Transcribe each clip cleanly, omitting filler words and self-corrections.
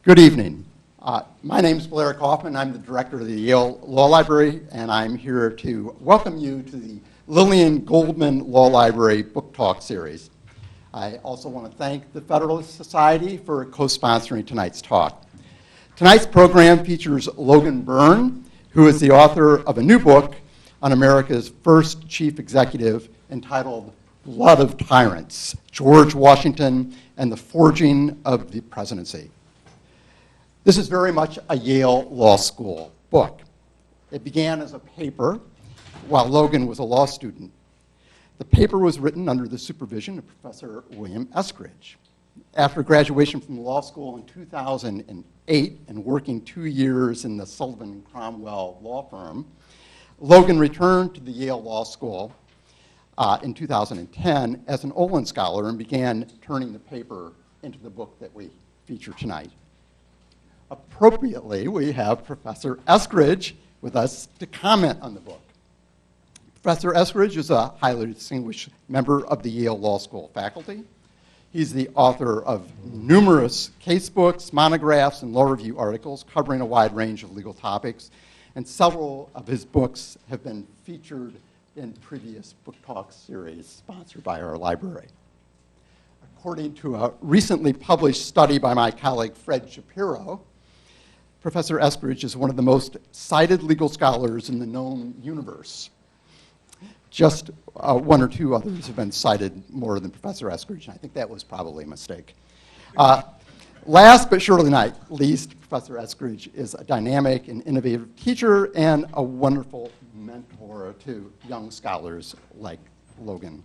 Good evening. My name is Blair Kaufman. I'm the director of the Yale Law Library, and I'm here to welcome you to the Lillian Goldman Law Library Book Talk series. I also want to thank the Federalist Society for co-sponsoring tonight's talk. Tonight's program features Logan Beirne, who is the author of a new book on America's first chief executive entitled Blood of Tyrants, George Washington and the Forging of the Presidency. This is very much a Yale Law School book. It began as a paper while Logan was a law student. The paper was written under the supervision of Professor William Eskridge. After graduation from law school in 2008 and working 2 years in the Sullivan & Cromwell law firm, Logan returned to the Yale Law School in 2010 as an Olin Scholar and began turning the paper into the book that we feature tonight. Appropriately, we have Professor Eskridge with us to comment on the book. Professor Eskridge is a highly distinguished member of the Yale Law School faculty. He's the author of numerous case books, monographs, and law review articles covering a wide range of legal topics, and several of his books have been featured in previous book talk series sponsored by our library. According to a recently published study by my colleague Fred Shapiro, Professor Eskridge is one of the most cited legal scholars in the known universe. Just one or two others have been cited more than Professor Eskridge, and I think that was probably a mistake. Last but surely not least, Professor Eskridge is a dynamic and innovative teacher and a wonderful mentor to young scholars like Logan.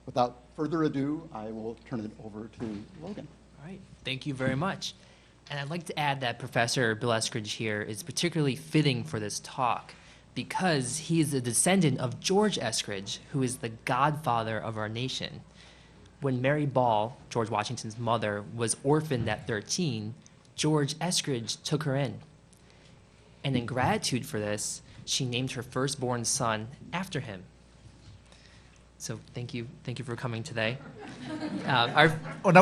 Without further ado, I will turn it over to Logan. All right, thank you very much. And I'd like to add that Professor Bill Eskridge here is particularly fitting for this talk because he is a descendant of George Eskridge, who is the godfather of our nation. When Mary Ball, George Washington's mother, was orphaned at 13, George Eskridge took her in. And in gratitude for this, she named her firstborn son after him. So thank you for coming today. Now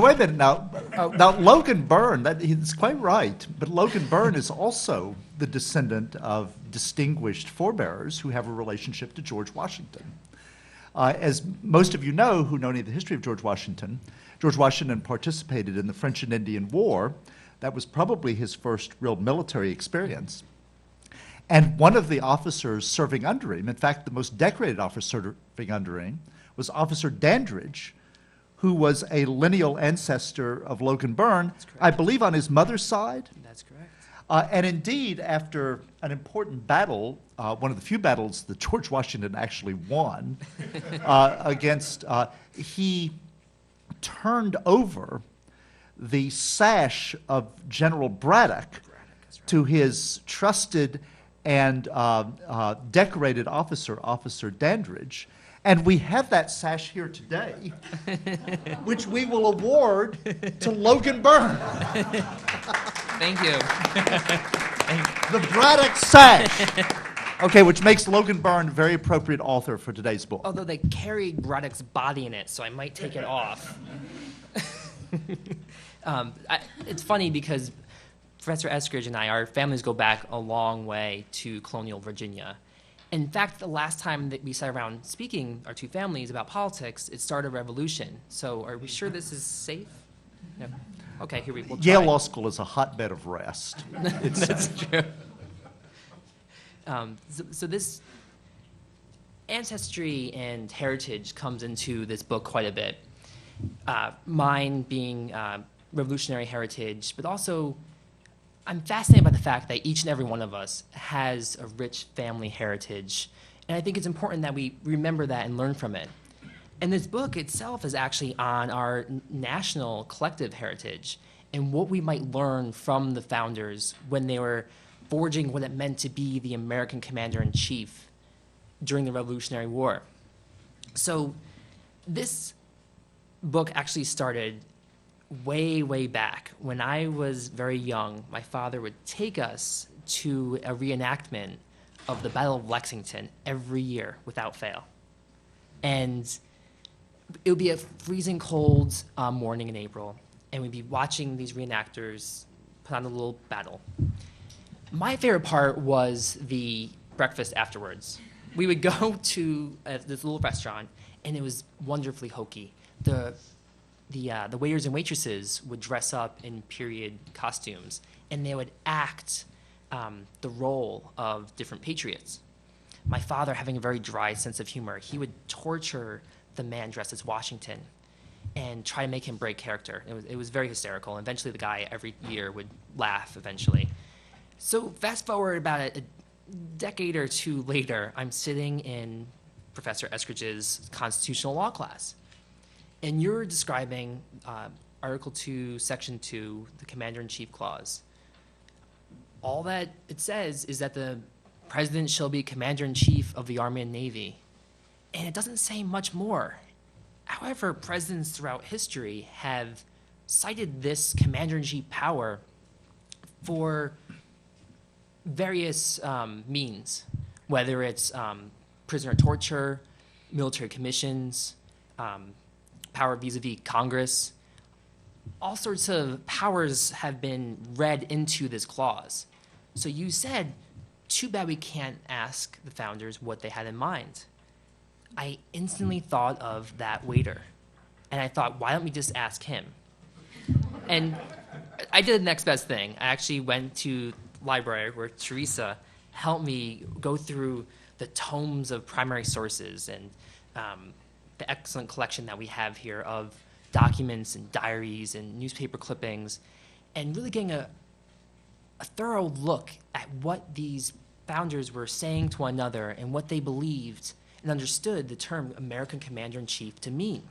wait a minute. Now Logan Beirne, he's quite right. But Logan Beirne is also the descendant of distinguished forebears who have a relationship to George Washington. As most of you know, who know any of the history of George Washington participated in the French and Indian War. That was probably his first real military experience. And one of the officers serving under him, in fact, the most decorated officer serving under him, was Officer Dandridge, who was a lineal ancestor of Logan Beirne, I believe on his mother's side. That's correct. And indeed, after an important battle, one of the few battles that George Washington actually won he turned over the sash of General Braddock to his trusted and decorated officer, Officer Dandridge. And we have that sash here today, which we will award to Logan Beirne. Thank you. The Braddock sash. Okay, which makes Logan Beirne a very appropriate author for today's book. Although they carried Braddock's body in it, so I might take it off. It's funny because Professor Eskridge and our families go back a long way to colonial Virginia. In fact, the last time that we sat around speaking, our two families, about politics, it started a revolution. So are we sure this is safe? No. Okay, here we'll try. Yale Law School is a hotbed of rest. That's true. So this ancestry and heritage comes into this book quite a bit. Mine being revolutionary heritage, but also I'm fascinated by the fact that each and every one of us has a rich family heritage, and I think it's important that we remember that and learn from it. And this book itself is actually on our national collective heritage and what we might learn from the founders when they were forging what it meant to be the American commander-in-chief during the Revolutionary War. So this book actually started way back. When I was very young, my father would take us to a reenactment of the Battle of Lexington every year without fail. And it would be a freezing cold morning in April, and we'd be watching these reenactors put on a little battle. My favorite part was the breakfast afterwards. We would go to this little restaurant, and it was wonderfully hokey. The waiters and waitresses would dress up in period costumes, and they would act the role of different patriots. My father, having a very dry sense of humor, he would torture the man dressed as Washington and try to make him break character. It was very hysterical. And eventually, the guy every year would laugh eventually. So fast forward about a decade or two later, I'm sitting in Professor Eskridge's constitutional law class. And you're describing Article 2, Section 2, the Commander-in-Chief Clause. All that it says is that the President shall be Commander-in-Chief of the Army and Navy. And it doesn't say much more. However, presidents throughout history have cited this Commander-in-Chief power for various means, whether it's prisoner torture, military commissions, power vis-a-vis Congress. All sorts of powers have been read into this clause. So you said, too bad we can't ask the founders what they had in mind. I instantly thought of that waiter. And I thought, why don't we just ask him? And I did the next best thing. I actually went to the library where Teresa helped me go through the tomes of primary sources and the excellent collection that we have here of documents and diaries and newspaper clippings, and really getting a thorough look at what these founders were saying to one another and what they believed and understood the term American Commander-in-Chief to mean.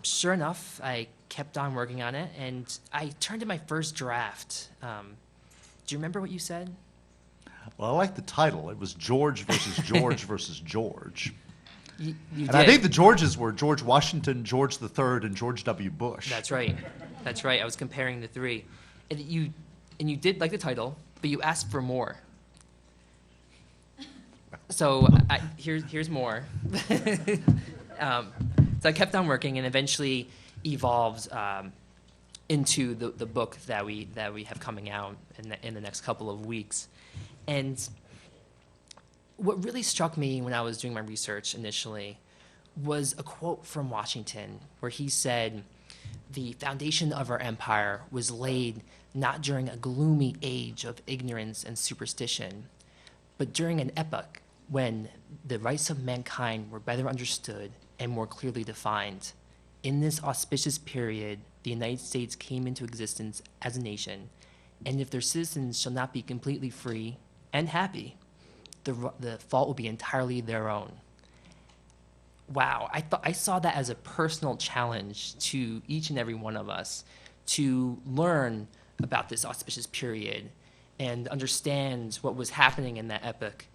Sure enough, I kept on working on it, and I turned to my first draft. Do you remember what you said? Well, I like the title. It was George versus George versus George. You And did. I think the Georges were George Washington, George III, and George W. Bush. That's right. That's right. I was comparing the three. And you did like the title, but you asked for more. So here's more. So I kept on working and eventually evolved into the book that we have coming out in the next couple of weeks. And what really struck me when I was doing my research initially was a quote from Washington where he said, "The foundation of our empire was laid not during a gloomy age of ignorance and superstition, but during an epoch when the rights of mankind were better understood and more clearly defined. In this auspicious period, the United States came into existence as a nation, and if their citizens shall not be completely free and happy, the fault will be entirely their own." Wow, I saw that as a personal challenge to each and every one of us to learn about this auspicious period and understand what was happening in that epoch,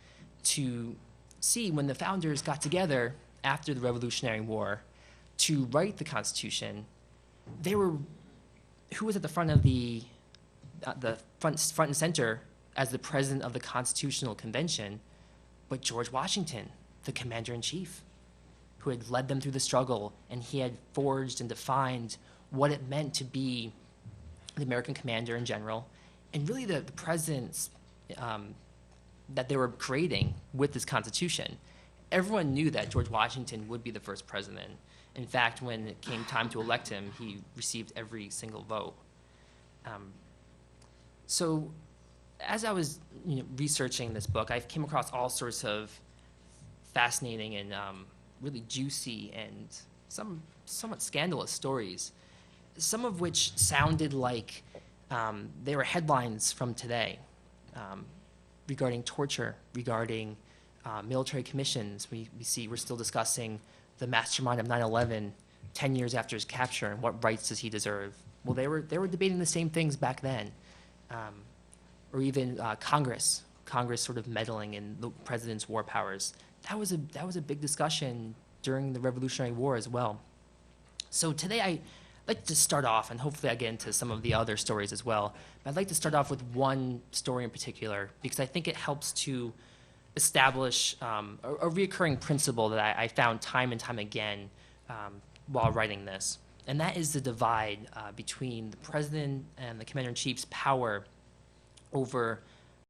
to see when the founders got together after the Revolutionary War to write the Constitution, who was at the front of the front and center as the president of the Constitutional Convention, but George Washington, the Commander-in-Chief, who had led them through the struggle, and he had forged and defined what it meant to be the American commander in general, and really the presidents that they were creating with this Constitution. Everyone knew that George Washington would be the first president. In fact, when it came time to elect him, he received every single vote. So as I was researching this book, I came across all sorts of fascinating and really juicy and some somewhat scandalous stories, some of which sounded like they were headlines from today, regarding torture, regarding military commissions. We're still discussing the mastermind of 9/11 10 years after his capture and what rights does he deserve. Well, they were debating the same things back then. Or even Congress sort of meddling in the president's war powers. That was a big discussion during the Revolutionary War as well. So today I'd like to start off, and hopefully I get into some of the other stories as well, but I'd like to start off with one story in particular because I think it helps to establish a reoccurring principle that I found time and time again while writing this. and that is the divide between the president and the commander-in-chief's power over